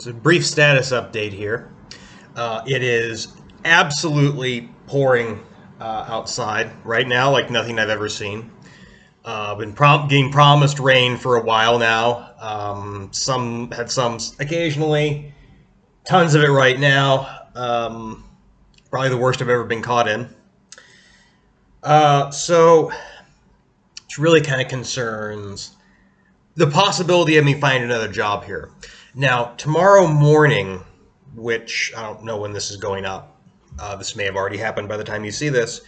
So, brief status update here. It is absolutely pouring outside right now, like nothing I've ever seen. Been getting promised rain for a while now. Some had some occasionally, tons of it right now. Probably the worst I've ever been caught in. So, which really kind of concerns the possibility of me finding another job here. Now, tomorrow morning, which I don't know when this is going up, this may have already happened by the time you see this,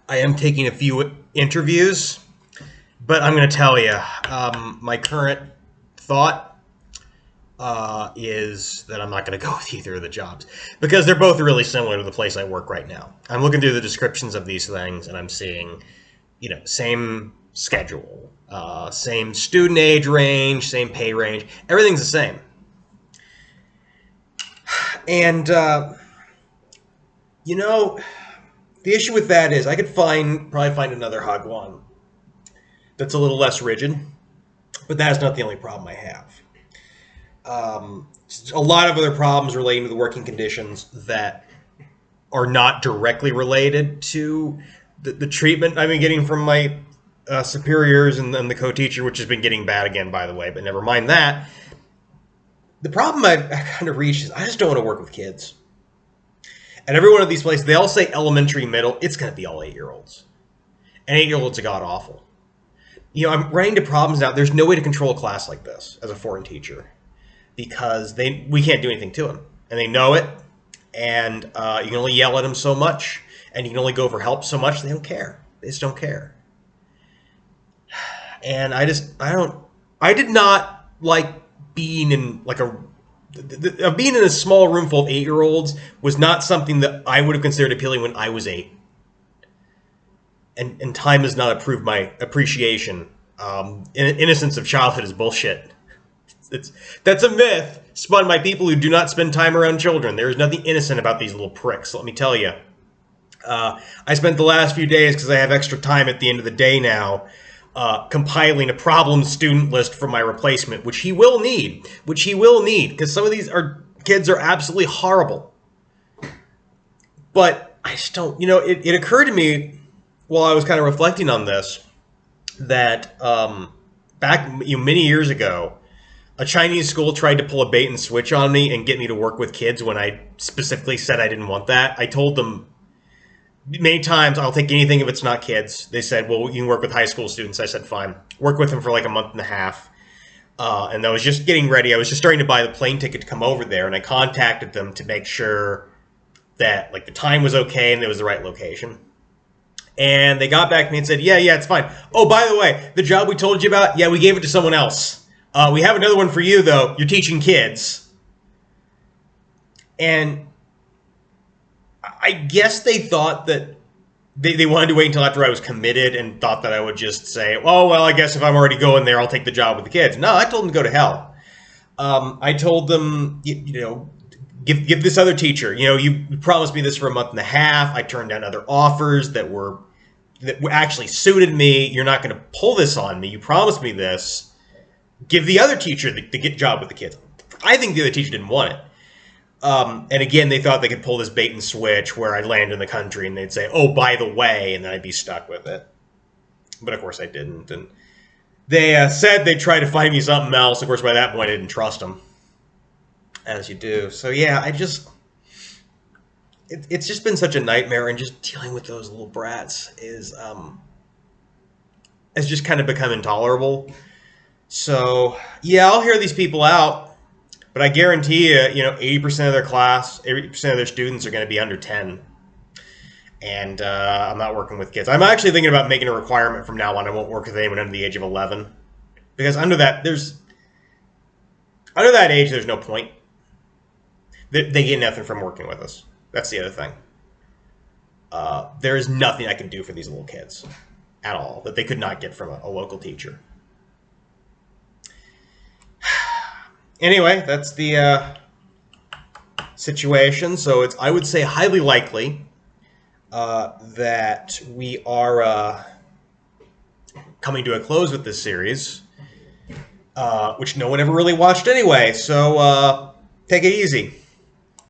I am taking a few interviews, but I'm going to tell you, my current thought is that I'm not going to go with either of the jobs because they're both really similar to the place I work right now. I'm looking through the descriptions of these things and I'm seeing, same schedule, same student age range, same pay range. Everything's the same. And, the issue with that is I could probably find another Hagwon that's a little less rigid, but that's not the only problem I have. A lot of other problems relating to the working conditions that are not directly related to the treatment I've been getting from my superiors and the co-teacher, which has been getting bad again, by the way, but never mind that. The problem I've kind of reached is I just don't want to work with kids. And every one of these places, they all say elementary, middle. It's going to be all 8-year-olds. And 8-year-olds are god-awful. I'm running into problems now. There's no way to control a class like this as a foreign teacher because we can't do anything to them. And they know it. And you can only yell at them so much. And you can only go for help so much. They don't care. They just don't care. And I did not like being in being in a small room full of 8-year-olds was not something that I would have considered appealing when I was 8. And time has not improved my appreciation. Innocence of childhood is bullshit. That's a myth spun by people who do not spend time around children. There is nothing innocent about these little pricks, let me tell you. I spent the last few days, because I have extra time at the end of the day now, compiling a problem student list for my replacement, which he will need, because some of these kids are absolutely horrible. But I just don't, it occurred to me while I was kind of reflecting on this that back many years ago, a Chinese school tried to pull a bait and switch on me and get me to work with kids when I specifically said I didn't want that. I told them many times, I'll take anything if it's not kids. They said, well, you can work with high school students. I said, fine. Work with them for like a month and a half. And I was just getting ready. I was just starting to buy the plane ticket to come over there. And I contacted them to make sure that the time was okay and it was the right location. And they got back to me and said, yeah, it's fine. Oh, by the way, the job we told you about, yeah, we gave it to someone else. We have another one for you, though. You're teaching kids. And I guess they thought that they wanted to wait until after I was committed and thought that I would just say, oh, well, I guess if I'm already going there, I'll take the job with the kids. No, I told them to go to hell. I told them, give this other teacher, you promised me this for a month and a half. I turned down other offers that actually suited me. You're not going to pull this on me. You promised me this. Give the other teacher the job with the kids. I think the other teacher didn't want it. And again, they thought they could pull this bait and switch where I'd land in the country and they'd say, oh, by the way, and then I'd be stuck with it. But of course I didn't. And they said they'd try to find me something else. Of course, by that point, I didn't trust them. As you do. So yeah, it's just been such a nightmare, and just dealing with those little brats has just kind of become intolerable. So yeah, I'll hear these people out. But I guarantee you, 80% of their class, 80% of their students are going to be under 10. And I'm not working with kids. I'm actually thinking about making a requirement from now on. I won't work with anyone under the age of 11. Because under that age, there's no point. They get nothing from working with us. That's the other thing. There is nothing I can do for these little kids at all that they could not get from a local teacher. Anyway, that's the situation. So I would say, highly likely that we are coming to a close with this series, which no one ever really watched anyway. So Take it easy.